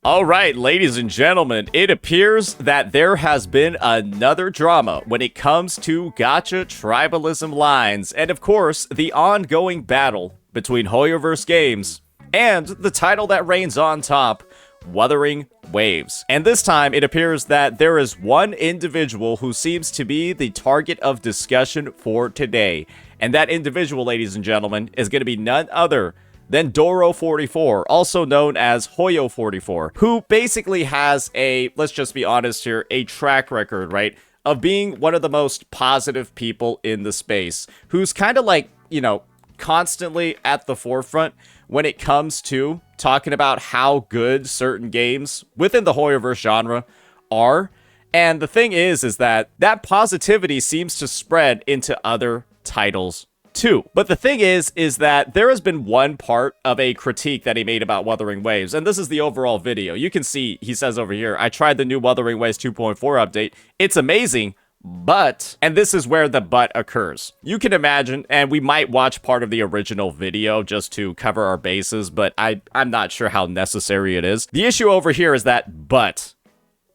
All right, ladies and gentlemen, it appears that there has been another drama when it comes to gacha tribalism lines, and of course, the ongoing battle between Hoyoverse games and the title that reigns on top, Wuthering Waves. And this time, it appears that there is one individual who seems to be the target of discussion for today. And that individual, ladies and gentlemen, is going to be none other than Doro44, also known as Hoyo44, who basically has a, let's just be honest here, a track record, right, of being one of the most positive people in the space, who's kind of like, you know, constantly at the forefront when it comes to talking about how good certain games within the Hoyoverse genre are. And the thing is that positivity seems to spread into other titles too. But the thing is that there has been one part of a critique that he made about Wuthering Waves, and this is the overall video. You can see, he says over here, I tried the new Wuthering Waves 2.4 update. It's amazing, but, and this is where the but occurs. You can imagine, and we might watch part of the original video just to cover our bases, but I'm not sure how necessary it is. The issue over here is that but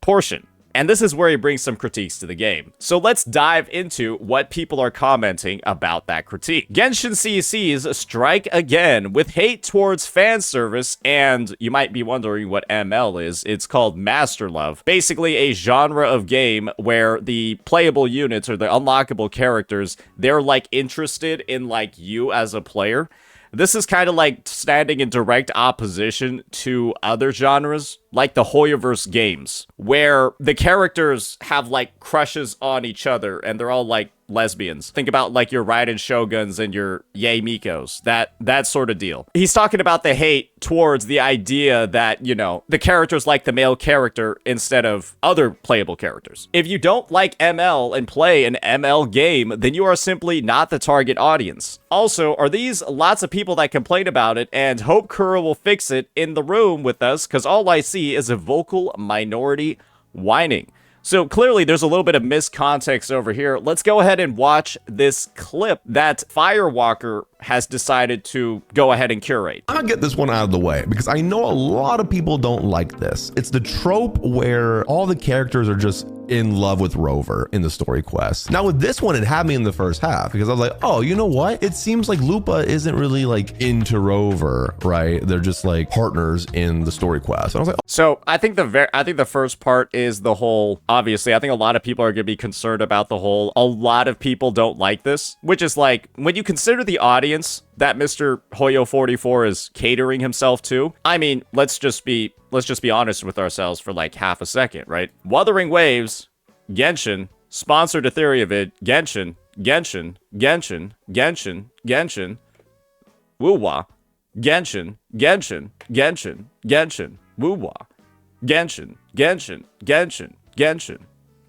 portion. And this is where he brings some critiques to the game. So let's dive into what people are commenting about that critique. Genshin CC's strike again with hate towards fan service, and you might be wondering what ML is. It's called Master Love. Basically a genre of game where the playable units or the unlockable characters, they're like interested in like you as a player. This is kind of like standing in direct opposition to other genres, like the Hoyoverse games, where the characters have like crushes on each other and they're all like lesbians. Think about like your Raiden Shoguns and your Yae Mikos, that sort of deal. He's talking about the hate towards the idea that, you know, the characters like the male character instead of other playable characters. If you don't like ML and play an ML game, then you are simply not the target audience. Also, are these lots of people that complain about it and hope Kuro will fix it in the room with us, because all I see is a vocal minority whining. So clearly there's a little bit of miscontext over here. Let's go ahead and watch this clip that Firewalker has decided to go ahead and curate. I'll get this one out of the way because I know a lot of people don't like this. It's the trope where all the characters are just in love with Rover in the story quest. Now with this one, it had me in the first half because I was like, oh, you know what? It seems like Lupa isn't really like into Rover, right? They're just like partners in the story quest. And I was like, oh. So I think the first part is the whole, obviously, I think a lot of people are gonna be concerned about the whole, a lot of people don't like this, which is like, when you consider the audience that Mr. Hoyo44 is catering himself to, I mean, let's just be honest with ourselves for like half a second, right? Wuthering Waves, Genshin, sponsored a theory of it, Genshin, Woo-wah, Genshin, Woo-wah, Genshin.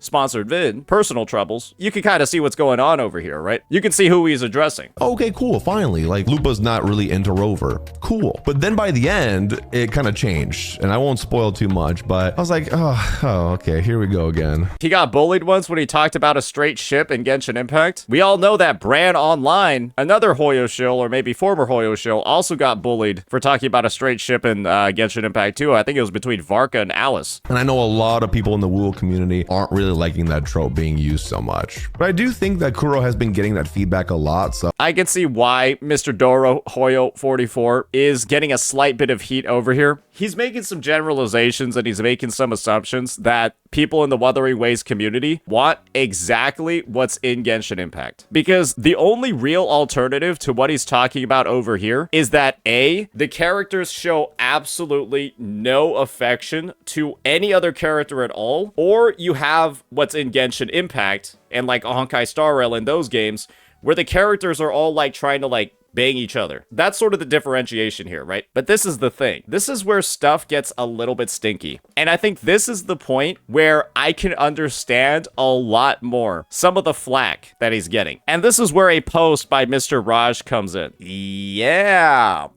Sponsored vid, personal troubles. You can kind of see what's going on over here, right? You can see who he's addressing. Okay, cool, finally. Like, Lupa's not really into Rover. Cool. But then by the end, it kind of changed. And I won't spoil too much, but I was like, oh, okay, here we go again. He got bullied once when he talked about a straight ship in Genshin Impact. We all know that Bran Online, another Hoyo shill, or maybe former Hoyo shill, also got bullied for talking about a straight ship in Genshin Impact 2. I think it was between Varka and Alice. And I know a lot of people in the Wool community aren't really liking that trope being used so much. But I do think that Kuro has been getting that feedback a lot, so I can see why Mr. Doro Hoyo44 is getting a slight bit of heat over here. He's making some generalizations and he's making some assumptions that people in the Wuthering Waves community want exactly what's in Genshin Impact. Because the only real alternative to what he's talking about over here is that A, the characters show absolutely no affection to any other character at all, or you have what's in Genshin Impact and like Honkai Star Rail in those games where the characters are all like trying to like bang each other. That's sort of the differentiation here, right? But this is the thing. This is where stuff gets a little bit stinky. And I think this is the point where I can understand a lot more some of the flack that he's getting. And this is where a post by Mr. Raj comes in. Yeah.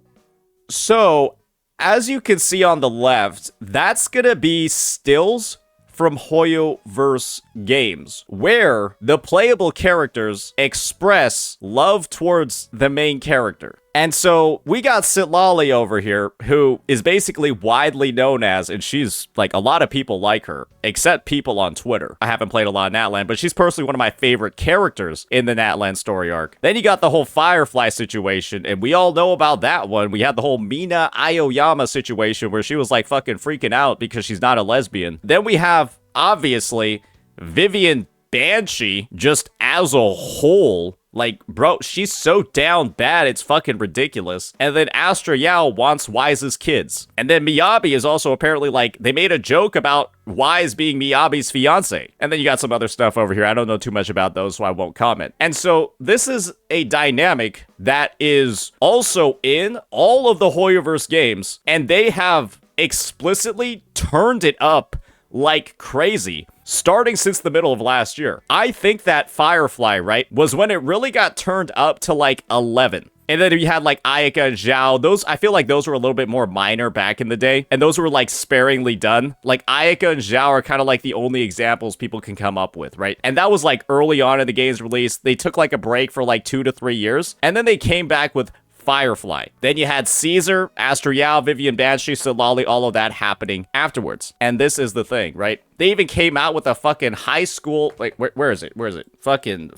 So, as you can see on the left, that's gonna be stills from Hoyoverse games, where the playable characters express love towards the main character. And so we got Sitlali over here, who is basically widely known as, and she's like, a lot of people like her, except people on Twitter. I haven't played a lot of Natlan, but she's personally one of my favorite characters in the Natlan story arc. Then you got the whole Firefly situation, and we all know about that one. We had the whole Mina Aoyama situation where she was like fucking freaking out because she's not a lesbian. Then we have, obviously, Vivian Banshee just as a whole. Like, bro, she's so down bad, it's fucking ridiculous. And then Astra Yao wants Wise's kids. And then Miyabi is also apparently like, they made a joke about Wise being Miyabi's fiance. And then you got some other stuff over here. I don't know too much about those, so I won't comment. And so this is a dynamic that is also in all of the Hoyoverse games, and they have explicitly turned it up like crazy, starting since the middle of last year. I think that Firefly, right, was when it really got turned up to like 11. And then you had like Ayaka and Zhao. Those, I feel like those were a little bit more minor back in the day. And those were like sparingly done. Like Ayaka and Zhao are kind of like the only examples people can come up with, right? And that was like early on in the game's release. They took like a break for like 2 to 3 years. And then they came back with Firefly. Then you had Caesar, Astra Yao, Vivian Banshee, Sitlali, all of that happening afterwards. And this is the thing, right? They even came out with a fucking high school, like, where is it? Where is it? Fucking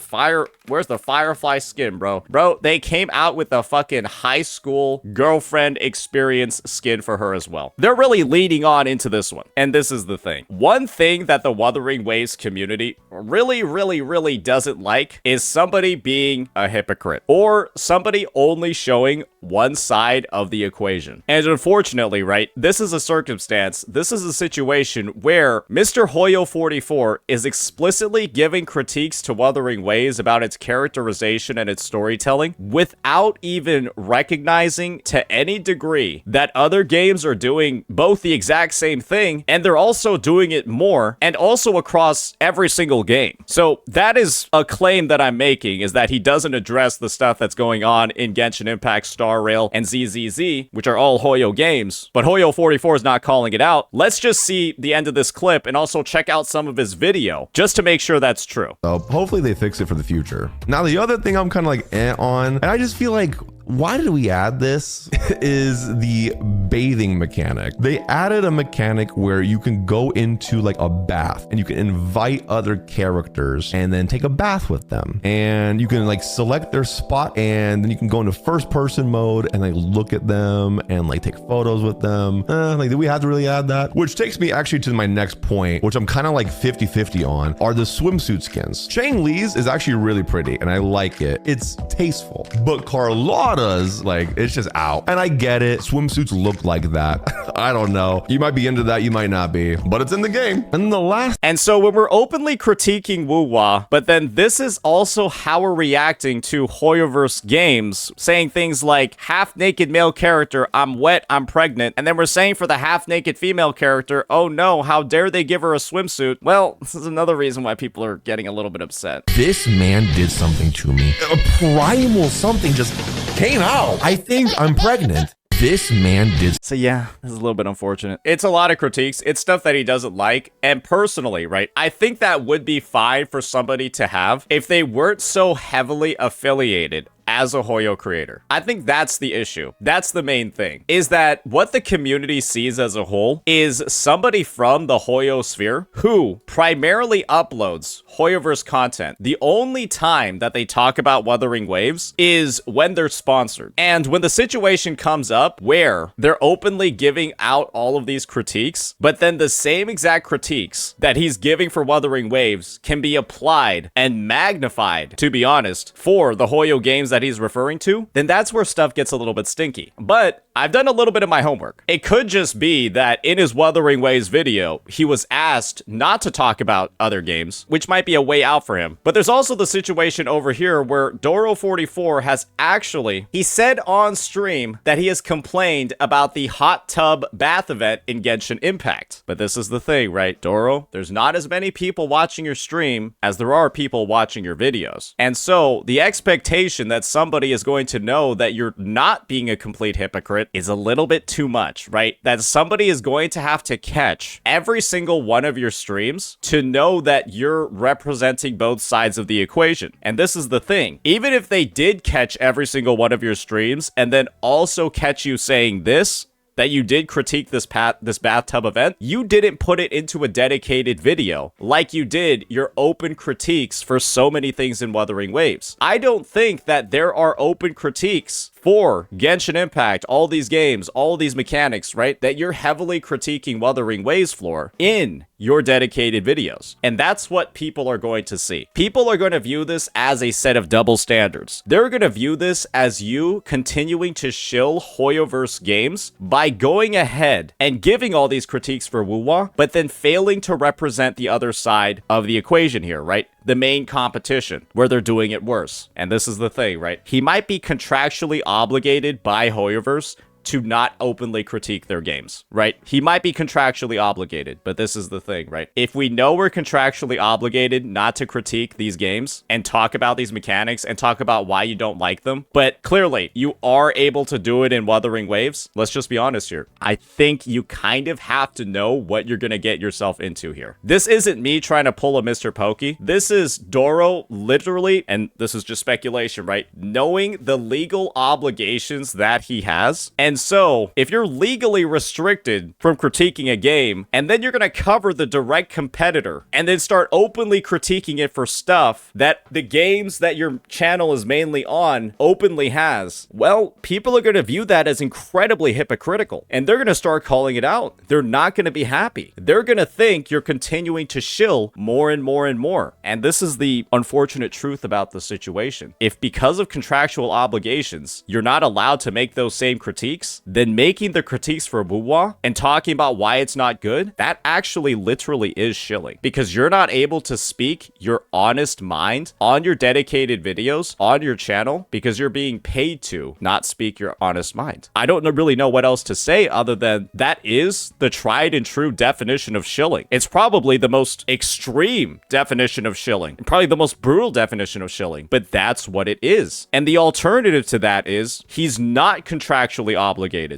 where's the Firefly skin, bro? Bro, they came out with a fucking high school girlfriend experience skin for her as well. They're really leading on into this one. And this is the thing. One thing that the Wuthering Waves community really doesn't like is somebody being a hypocrite or somebody only showing one side of the equation. And unfortunately, right, this is a circumstance, this is a situation where Mr. Hoyo44 is explicitly giving critiques to Wuthering Waves about its characterization and its storytelling without even recognizing to any degree that other games are doing both the exact same thing, and they're also doing it more, and also across every single game. So that is a claim that I'm making, is that he doesn't address the stuff that's going on in Genshin Impact, Star Rail, and ZZZ, which are all Hoyo games, but Hoyo44 is not calling it out. Let's just see the end of this clip and also check out some of his video just to make sure that's true. So hopefully they fix it for the future. Now, the other thing I'm kind of like on, and I just feel like, why did we add this, is the bathing mechanic. They added a mechanic where you can go into like a bath and you can invite other characters and then take a bath with them. And you can like select their spot and then you can go into first person mode and like look at them and like take photos with them. Like, did we have to really add that? Which takes me actually to my next point, which I'm kind of like 50-50 on, are the swimsuit skins. Shang Li's is actually really pretty and I like it. It's tasteful. But Carlotta's, like, it's just out. And I get it. Swimsuits look like that. I don't know. You might be into that, you might not be, but it's in the game. And the last. And so when we're openly critiquing Wuwa, but then this is also how we're reacting to Hoyoverse games, saying things like half-naked male character, I'm wet, I'm pregnant. And then we're saying for the half-naked female character, oh no, how dare they give her a swimsuit? Well, this is another reason why people are getting a little bit upset. This man did something to me. A primal something just came out. I think I'm pregnant. This man did. So yeah, this is a little bit unfortunate. It's a lot of critiques. It's stuff that he doesn't like. And personally, right, I think that would be fine for somebody to have if they weren't so heavily affiliated as a Hoyo creator. I think that's the issue. That's the main thing, is that what the community sees as a whole is somebody from the Hoyo sphere who primarily uploads Hoyoverse content. The only time that they talk about Wuthering Waves is when they're sponsored. And when the situation comes up where they're openly giving out all of these critiques, but then the same exact critiques that he's giving for Wuthering Waves can be applied and magnified, to be honest, for the Hoyo games that he's referring to, then that's where stuff gets a little bit stinky. But I've done a little bit of my homework. It could just be that in his Wuthering Waves video, he was asked not to talk about other games, which might be a way out for him. But there's also the situation over here where Doro44 has actually, he said on stream that he has complained about the hot tub bath event in Genshin Impact. But this is the thing, right, Doro? There's not as many people watching your stream as there are people watching your videos. And so the expectation that somebody is going to know that you're not being a complete hypocrite it is a little bit too much, right? That somebody is going to have to catch every single one of your streams to know that you're representing both sides of the equation. And this is the thing. Even if they did catch every single one of your streams and then also catch you saying this, that you did critique this bathtub event, you didn't put it into a dedicated video like you did your open critiques for so many things in Wuthering Waves. I don't think that there are open critiques for Genshin Impact, all these games, all these mechanics, right, that you're heavily critiquing Wuthering Waves for in your dedicated videos. And that's what people are going to see. People are going to view this as a set of double standards. They're going to view this as you continuing to shill Hoyoverse games by going ahead and giving all these critiques for Wuwa, but then failing to represent the other side of the equation here, right? The main competition, where they're doing it worse. And this is the thing, right? He might be contractually obligated by Hoyoverse to not openly critique their games, right? He might be contractually obligated, but this is the thing, right? If we know we're contractually obligated not to critique these games and talk about these mechanics and talk about why you don't like them, but clearly you are able to do it in Wuthering Waves, let's just be honest here. I think you kind of have to know what you're gonna get yourself into here. This isn't me trying to pull a Mr. Pokey. This is Doro literally, and this is just speculation, right? Knowing the legal obligations that he has. And so, if you're legally restricted from critiquing a game, and then you're going to cover the direct competitor, and then start openly critiquing it for stuff that the games that your channel is mainly on openly has, well, people are going to view that as incredibly hypocritical, and they're going to start calling it out. They're not going to be happy. They're going to think you're continuing to shill more and more and more. And this is the unfortunate truth about the situation. If because of contractual obligations, you're not allowed to make those same critiques, then making the critiques for Wuwa and talking about why it's not good, that actually literally is shilling, because you're not able to speak your honest mind on your dedicated videos on your channel because you're being paid to not speak your honest mind. I don't really know what else to say other than that is the tried and true definition of shilling. It's probably the most extreme definition of shilling, probably the most brutal definition of shilling, but that's what it is. And the alternative to that is he's not contractually obligated.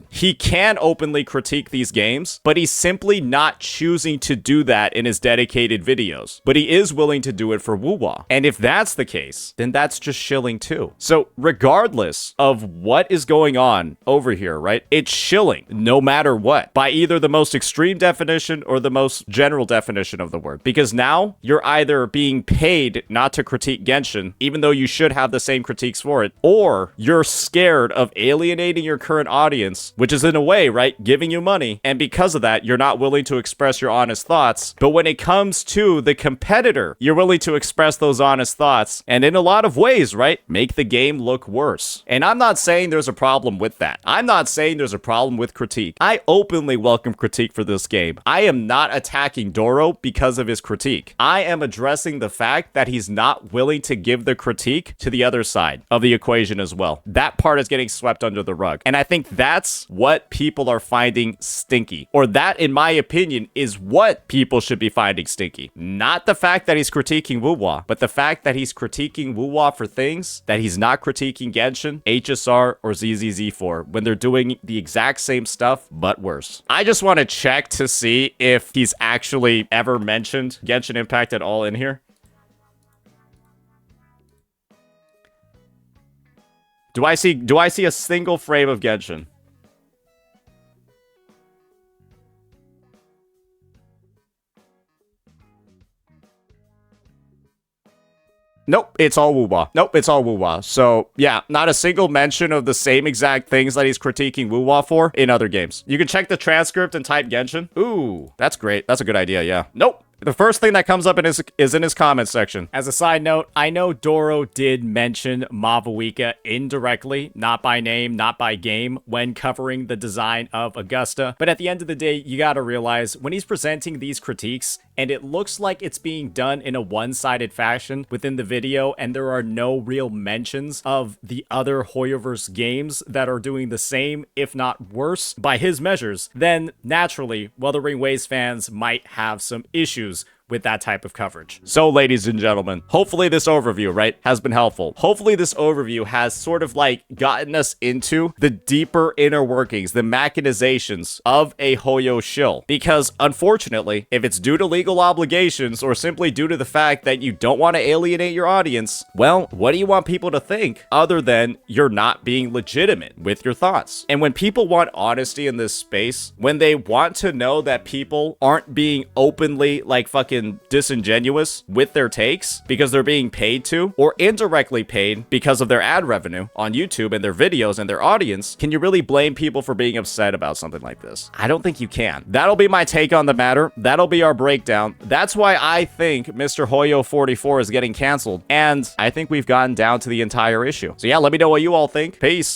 He can openly critique these games, but he's simply not choosing to do that in his dedicated videos. But he is willing to do it for Wuwa. And if that's the case, then that's just shilling too. So regardless of what is going on over here, right? It's shilling no matter what, by either the most extreme definition or the most general definition of the word. Because now you're either being paid not to critique Genshin, even though you should have the same critiques for it, or you're scared of alienating your current audience, which is in a way, right, giving you money, and because of that, you're not willing to express your honest thoughts. But when it comes to the competitor, you're willing to express those honest thoughts, and in a lot of ways, right, make the game look worse. And I'm not saying there's a problem with that. I'm not saying there's a problem with critique. I openly welcome critique for this game. I am not attacking Doro because of his critique. I am addressing the fact that he's not willing to give the critique to the other side of the equation as well. That part is getting swept under the rug. And I think that's what people are finding stinky. Or that, in my opinion, is what people should be finding stinky. Not the fact that he's critiquing Wuwa, but the fact that he's critiquing Wuwa for things that he's not critiquing Genshin, HSR, or ZZZ for, when they're doing the exact same stuff, but worse. I just want to check to see if he's actually ever mentioned Genshin Impact at all in here. Do I see a single frame of Genshin? Nope, it's all Wuwa. Nope, it's all Wuwa. So, yeah, not a single mention of the same exact things that he's critiquing Wuwa for in other games. You can check the transcript and type Genshin. Ooh, that's great. That's a good idea, yeah. Nope. The first thing that comes up is in his comment section. As a side note, I know Doro did mention Mavuika indirectly, not by name, not by game, when covering the design of Augusta. But at the end of the day, you gotta realize when he's presenting these critiques, and it looks like it's being done in a one-sided fashion within the video, and there are no real mentions of the other Hoyoverse games that are doing the same, if not worse, by his measures, then naturally, Wuthering Waves fans might have some issues with that type of coverage. So, ladies and gentlemen, hopefully this overview, right, has been helpful. Hopefully this overview has sort of like gotten us into the deeper inner workings, the machinations of a Hoyo shill. Because unfortunately, if it's due to legal obligations or simply due to the fact that you don't want to alienate your audience, well, what do you want people to think other than you're not being legitimate with your thoughts? And when people want honesty in this space, when they want to know that people aren't being openly like fucking disingenuous with their takes because they're being paid to, or indirectly paid because of their ad revenue on YouTube and their videos and their audience, can you really blame people for being upset about something like this? I don't think you can. That'll be my take on the matter. That'll be our breakdown. That's why I think Mr. Hoyo44 is getting canceled, and I think we've gotten down to the entire issue. So yeah, let me know what you all think. Peace.